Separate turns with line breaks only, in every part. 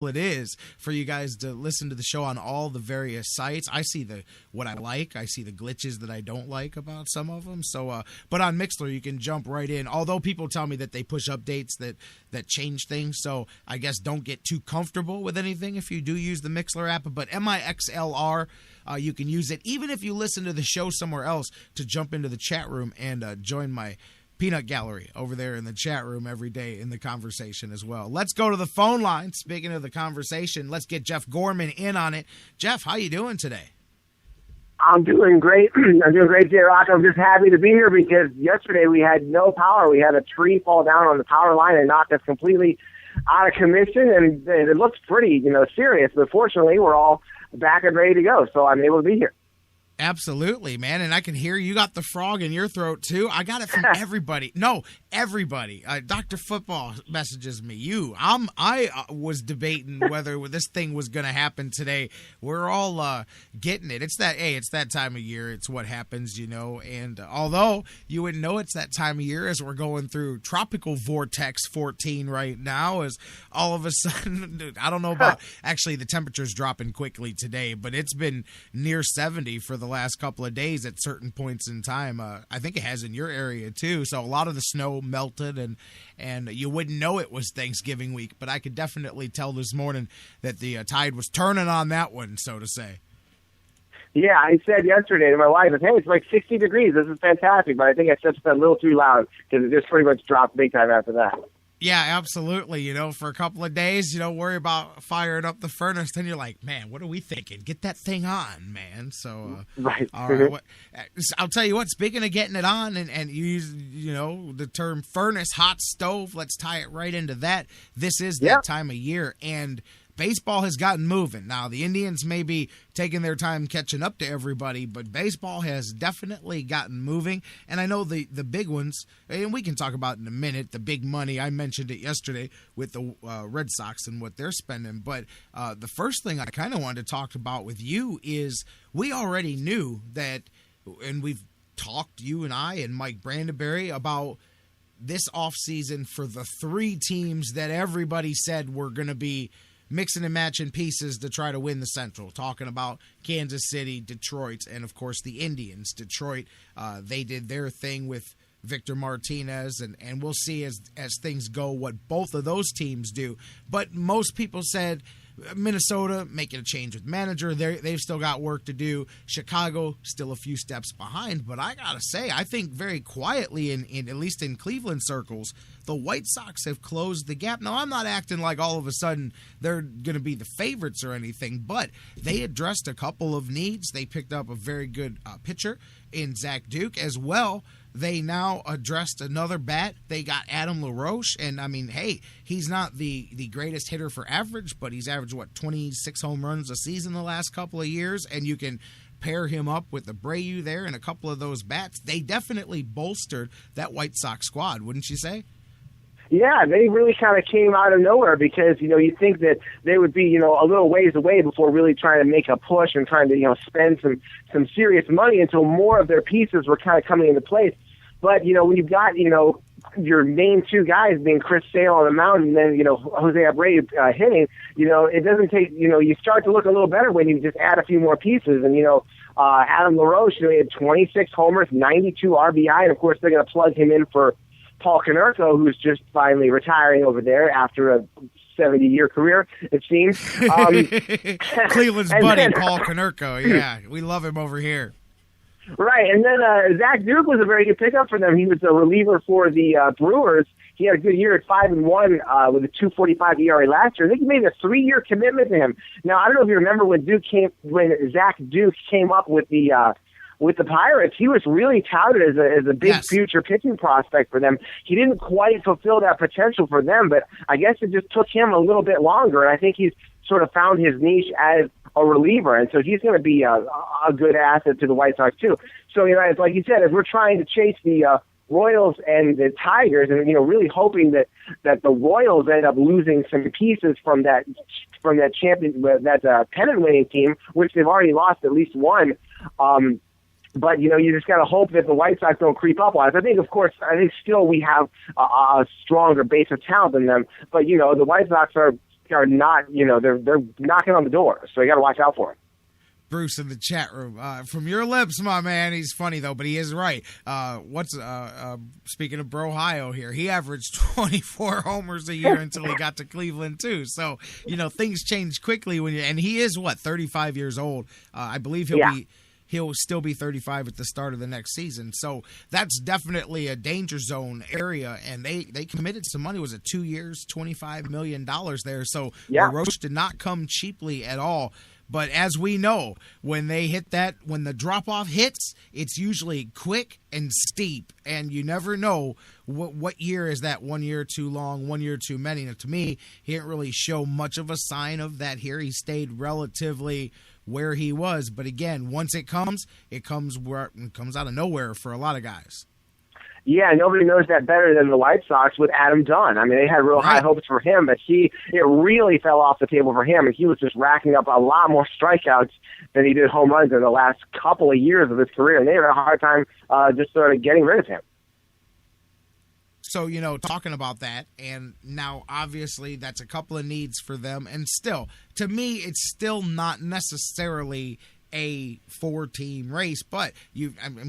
it is for you guys to listen to the show on all the various sites. I see what I like. I see the glitches that I don't like about some of them. So, but on Mixler, you can jump right in. Although people tell me that they push updates that change things. So I guess don't get too comfortable with anything if you do use the Mixler app. But MIXLR, you can use it even if you listen to the show somewhere else to jump into the chat room and join my peanut gallery over there in the chat room every day in the conversation as well. Let's go to the phone line. Speaking of the conversation, let's get Jeff Gorman in on it. Jeff, how you doing today?
I'm doing great. I'm doing great, J-Rock. I'm just happy to be here because yesterday we had no power. We had a tree fall down on the power line and knocked us completely out of commission, and it looks pretty, serious. But fortunately, we're all back and ready to go, so I'm able to be here.
Absolutely, man, and I can hear you got the frog in your throat, too. I got it from everybody. No, everybody. Dr. Football messages me. I was debating whether this thing was going to happen today. We're all getting it. It's that time of year. It's what happens, and although you wouldn't know it's that time of year as we're going through Tropical Vortex 14 right now, as all of a sudden, I don't know about, actually the temperature's dropping quickly today, but it's been near 70 for the last couple of days at certain points in time. I think it has in your area too. So a lot of the snow melted and you wouldn't know it was Thanksgiving week, but I could definitely tell this morning that the tide was turning on that one, so to say.
Yeah, I said yesterday to my wife, hey, it's like 60 degrees. This is fantastic. But I think I said that a little too loud because it just pretty much dropped big time after that.
Yeah, absolutely. For a couple of days, worry about firing up the furnace. Then you're like, man, what are we thinking? Get that thing on, man. So,
right.
All right. I'll tell you what, speaking of getting it on and you use, the term furnace, hot stove, let's tie it right into that. This is that time of year. And baseball has gotten moving. Now, the Indians may be taking their time catching up to everybody, but baseball has definitely gotten moving. And I know the big ones, and we can talk about in a minute, the big money. I mentioned it yesterday with the Red Sox and what they're spending. But the first thing I kind of wanted to talk about with you is we already knew that, and we've talked, you and I and Mike Brandenberry, about this offseason for the three teams that everybody said were going to be mixing and matching pieces to try to win the Central. Talking about Kansas City, Detroit, and, of course, the Indians. Detroit, they did their thing with Victor Martinez, and we'll see as things go what both of those teams do. But most people said Minnesota making a change with manager. They've still got work to do. Chicago still a few steps behind. But I got to say, I think very quietly, in at least in Cleveland circles, the White Sox have closed the gap. Now, I'm not acting like all of a sudden they're going to be the favorites or anything, but they addressed a couple of needs. They picked up a very good pitcher in Zach Duke as well. They now addressed another bat. They got Adam LaRoche, and I mean, hey, he's not the greatest hitter for average, but he's averaged, 26 home runs a season the last couple of years, and you can pair him up with Abreu there and a couple of those bats. They definitely bolstered that White Sox squad, wouldn't you say?
Yeah, they really kind of came out of nowhere because, you think that they would be, a little ways away before really trying to make a push and trying to, spend some serious money until more of their pieces were kind of coming into place. But, when you've got, your main two guys being Chris Sale on the mound and then, Jose Abreu hitting, it doesn't take, you start to look a little better when you just add a few more pieces. And, Adam LaRoche, he had 26 homers, 92 RBI, and, of course, they're going to plug him in for Paul Konerko, who's just finally retiring over there after a 70-year career, it seems.
Cleveland's buddy, Paul Konerko. Yeah, we love him over here.
Right, and then Zach Duke was a very good pickup for them. He was a reliever for the Brewers. He had a good year at 5-1 with a 2.45 ERA last year. I think he made a 3-year commitment to him. Now, I don't know if you remember when Zach Duke came up with the Pirates. He was really touted as a big future pitching prospect for them. He didn't quite fulfill that potential for them, but I guess it just took him a little bit longer, and I think he's sort of found his niche as a reliever, and so he's going to be a good asset to the White Sox too. So, it's like you said, as we're trying to chase the Royals and the Tigers, and really hoping that the Royals end up losing some pieces from that pennant-winning team, which they've already lost at least one. But, you just got to hope that the White Sox don't creep up on us. I think still we have a stronger base of talent than them. But, the White Sox are are not, they're knocking on the door. So you got to watch out for it.
Bruce in the chat room. From your lips, my man. He's funny, though, but he is right. Speaking of Brohio here, he averaged 24 homers a year until he got to Cleveland, too. So, things change quickly and he is, 35 years old. I believe he'll still be 35 at the start of the next season. So that's definitely a danger zone area, and they committed some money. Was it 2 years, $25 million there? So LaRoche did not come cheaply at all. But as we know, when the drop-off hits, it's usually quick and steep, and you never know what year is that. 1 year too long, 1 year too many. Now, to me, he didn't really show much of a sign of that here. He stayed relatively where he was. But again, once it comes out of nowhere for a lot of guys.
Yeah, nobody knows that better than the White Sox with Adam Dunn. I mean, they had real high hopes for him, but it really fell off the table for him, and he was just racking up a lot more strikeouts than he did home runs in the last couple of years of his career, and they had a hard time just sort of getting rid of him.
So, talking about that, and now obviously that's a couple of needs for them, and still, to me, it's still not necessarily a 4-team race, but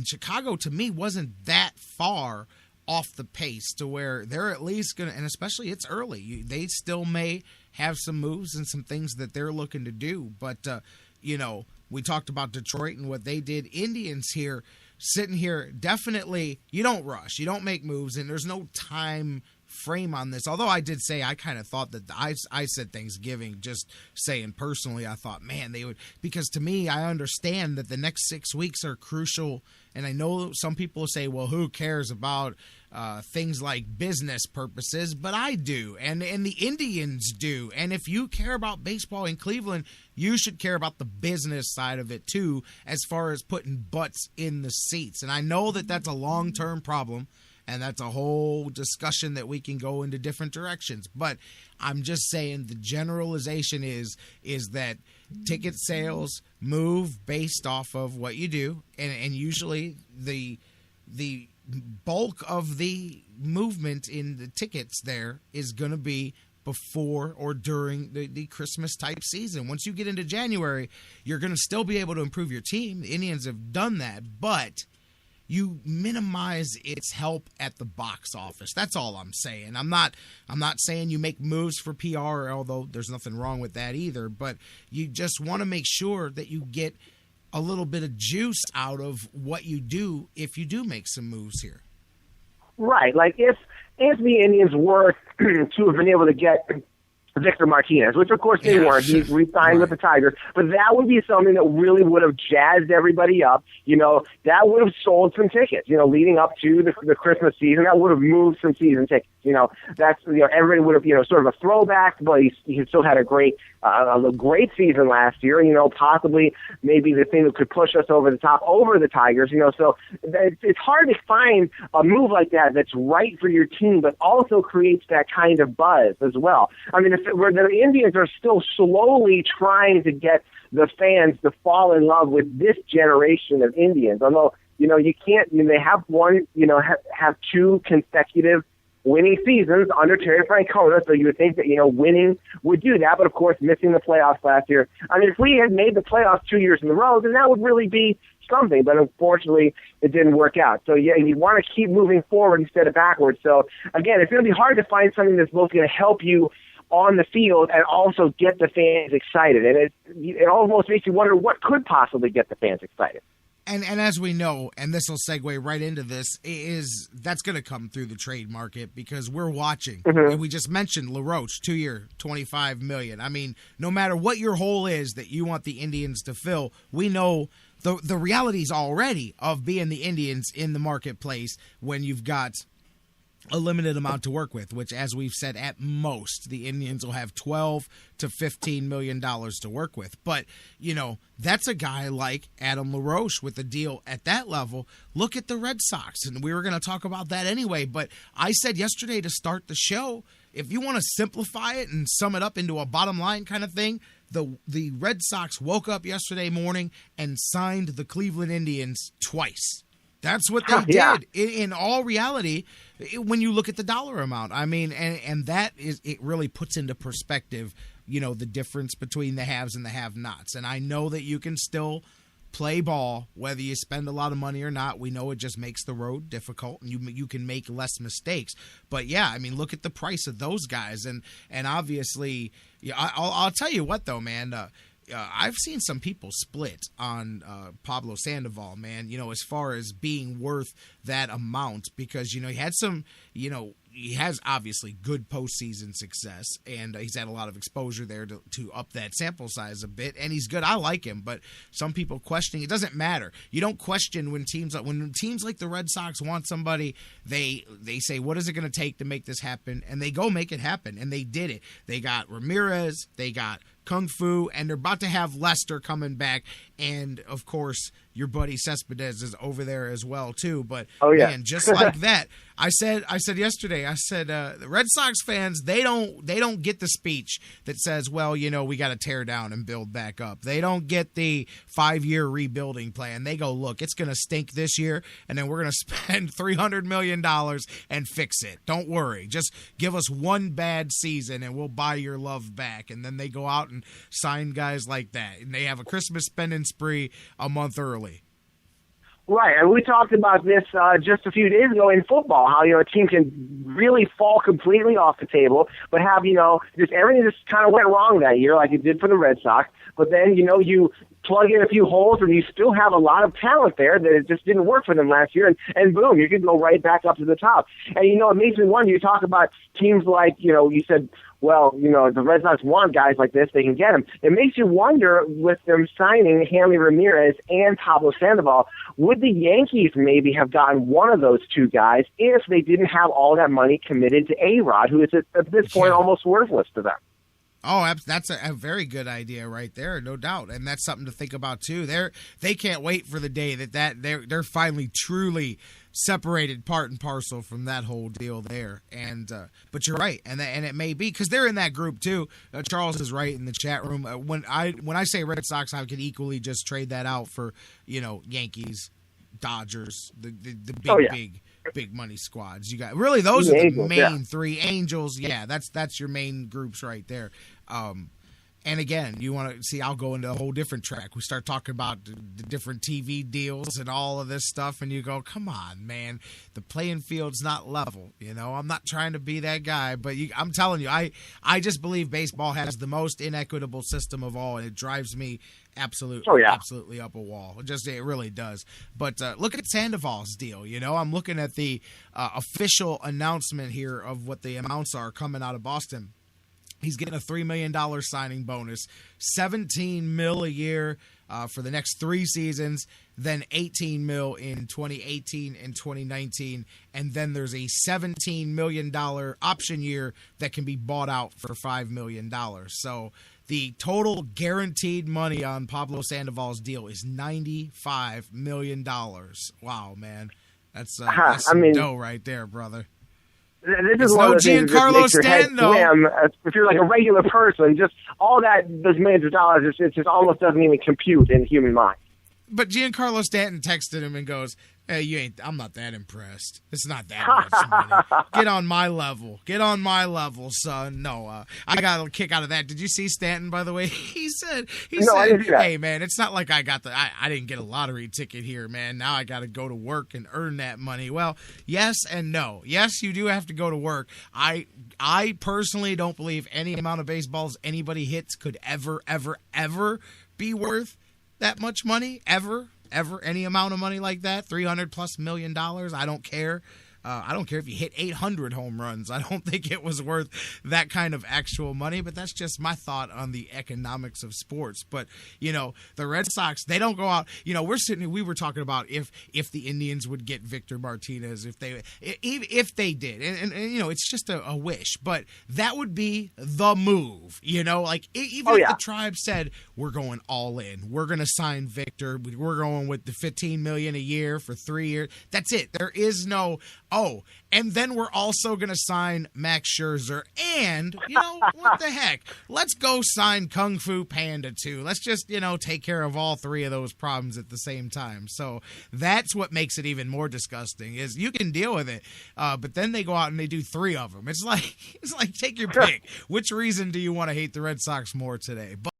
Chicago to me wasn't that far off the pace to where they're at least going to, and especially it's early, they still may have some moves and some things that they're looking to do. But, we talked about Detroit and what they did. Indians here, sitting here, definitely you don't rush, you don't make moves, and there's no time frame on this. Although I did say I kind of thought that I said Thanksgiving, just saying personally, I thought, man, they would, because to me, I understand that the next 6 weeks are crucial. And I know some people say, well, who cares about things like business purposes? But I do, and the Indians do. And if you care about baseball in Cleveland, you should care about the business side of it too, as far as putting butts in the seats. And I know that that's a long-term problem, and that's a whole discussion that we can go into different directions. But I'm just saying the generalization is that ticket sales move based off of what you do. And usually the bulk of the movement in the tickets there is going to be before or during the Christmas type season. Once you get into January, you're going to still be able to improve your team. The Indians have done that, but you minimize its help at the box office. That's all I'm saying. I'm not saying you make moves for PR, although there's nothing wrong with that either, but you just want to make sure that you get a little bit of juice out of what you do if you do make some moves here.
Right. Like if the Indians were to have been able to get Victor Martinez, which of course they weren't. He re-signed with the Tigers, but that would be something that really would have jazzed everybody up. That would have sold some tickets. Leading up to the Christmas season, that would have moved some season tickets. That's everybody would have sort of a throwback, but he still had a great season last year. Possibly maybe the thing that could push us over the top over the Tigers. So it's hard to find a move like that that's right for your team, but also creates that kind of buzz as well. I mean, where the Indians are still slowly trying to get the fans to fall in love with this generation of Indians. Although, you can't, they have have two consecutive winning seasons under Terry Francona, so you would think that, winning would do that, but of course, missing the playoffs last year. I mean, if we had made the playoffs 2 years in a row, then that would really be something, but unfortunately, it didn't work out. So, you want to keep moving forward instead of backwards. So, again, it's going to be hard to find something that's both going to help you on the field and also get the fans excited. And it almost makes you wonder what could possibly get the fans excited.
And as we know, and this will segue right into this, is that's going to come through the trade market because we're watching. Mm-hmm. And we just mentioned LaRoche, 2 year, $25 million. I mean, no matter what your hole is that you want the Indians to fill, we know the realities already of being the Indians in the marketplace when you've got a limited amount to work with, which, as we've said, at most the Indians will have $12 to $15 million to work with. But, that's a guy like Adam LaRoche with a deal at that level. Look at the Red Sox, and we were going to talk about that anyway, but I said yesterday to start the show, if you want to simplify it and sum it up into a bottom line kind of thing, the Red Sox woke up yesterday morning and signed the Cleveland Indians twice. That's what they did. In all reality, when you look at the dollar amount, I mean, and that is, it really puts into perspective, the difference between the haves and the have-nots. And I know that you can still play ball whether you spend a lot of money or not. We know it just makes the road difficult, and you can make less mistakes. But yeah, I mean, look at the price of those guys, and obviously, I'll tell you what though, man. I've seen some people split on Pablo Sandoval, man, as far as being worth that amount, because, he had some, he has obviously good postseason success, and he's had a lot of exposure there to up that sample size a bit, and he's good. I like him, but some people questioning. It doesn't matter. You don't question when teams like the Red Sox want somebody, they say, what is it going to take to make this happen? And they go make it happen, and they did it. They got Ramirez, they got Kung Fu, and they're about to have Lester coming back, and of course your buddy Cespedes is over there as well too. But man, just like that, I said yesterday, the Red Sox fans, they don't get the speech that says, well, we got to tear down and build back up. They don't get the 5-year rebuilding plan. They go, look, it's going to stink this year, and then we're going to spend $300 million and fix it. Don't worry, just give us one bad season and we'll buy your love back. And then they go out and sign guys like that, and they have a Christmas spending spree a month early.
Right, and we talked about this just a few days ago in football, how, a team can really fall completely off the table, but have, just everything just kind of went wrong that year, like it did for the Red Sox, but then, you plug in a few holes and you still have a lot of talent there that it just didn't work for them last year, and boom, you can go right back up to the top. And, it makes me wonder, you talk about teams like, you said, well, the Red Sox want guys like this, they can get them. It makes you wonder, with them signing Hanley Ramirez and Pablo Sandoval, would the Yankees maybe have gotten one of those two guys if they didn't have all that money committed to A-Rod, who is at this point almost worthless to them?
Oh, that's a very good idea right there, no doubt, and that's something to think about too. They can't wait for the day that they're finally truly separated part and parcel from that whole deal there. And but you're right, and it may be because they're in that group too. Charles is right in the chat room. When I say Red Sox, I could equally just trade that out for Yankees, Dodgers, the big money squads. You got really those are the main three. Angels, that's your main groups right there. And again, you want to see, I'll go into a whole different track. We start talking about the different TV deals and all of this stuff, and you go, come on, man, the playing field's not level. I'm not trying to be that guy, but I'm telling you, I just believe baseball has the most inequitable system of all, and it drives me absolutely up a wall. It really does. But look at Sandoval's deal. I'm looking at the official announcement here of what the amounts are coming out of Boston. He's getting a $3 million signing bonus, $17 million a year for the next 3 seasons, then $18 million in 2018 and 2019, and then there's a $17 million option year that can be bought out for $5 million. So the total guaranteed money on Pablo Sandoval's deal is $95 million. Wow, man. That's some dough right there, brother.
This is one of the things that makes your head swim. If you're like a regular person, just all those millions of dollars, it just almost doesn't even compute in the human mind.
But Giancarlo Stanton texted him and goes, hey, I'm not that impressed. It's not that much money. Get on my level, son. No, I got a kick out of that. Did you see Stanton, by the way? He said, hey, man, it's not like I didn't get a lottery ticket here, man. Now I got to go to work and earn that money. Well, yes and no. Yes, you do have to go to work. I personally don't believe any amount of baseballs anybody hits could ever be worth that much money, ever any amount of money like that, $300+ million. I don't care. I don't care if you hit 800 home runs. I don't think it was worth that kind of actual money, but that's just my thought on the economics of sports. But, the Red Sox, they don't go out. We were talking about if the Indians would get Victor Martinez, if they did. And it's just a wish, but that would be the move, if the Tribe said, we're going all in, we're going to sign Victor, we're going with the $15 million a year for 3 years. That's it. There is no, Oh, and then we're also going to sign Max Scherzer. And, what the heck? Let's go sign Kung Fu Panda, too. Let's just, take care of all three of those problems at the same time. So that's what makes it even more disgusting, is you can deal with it, but then they go out and they do three of them. It's like take your pick. Which reason do you want to hate the Red Sox more today? But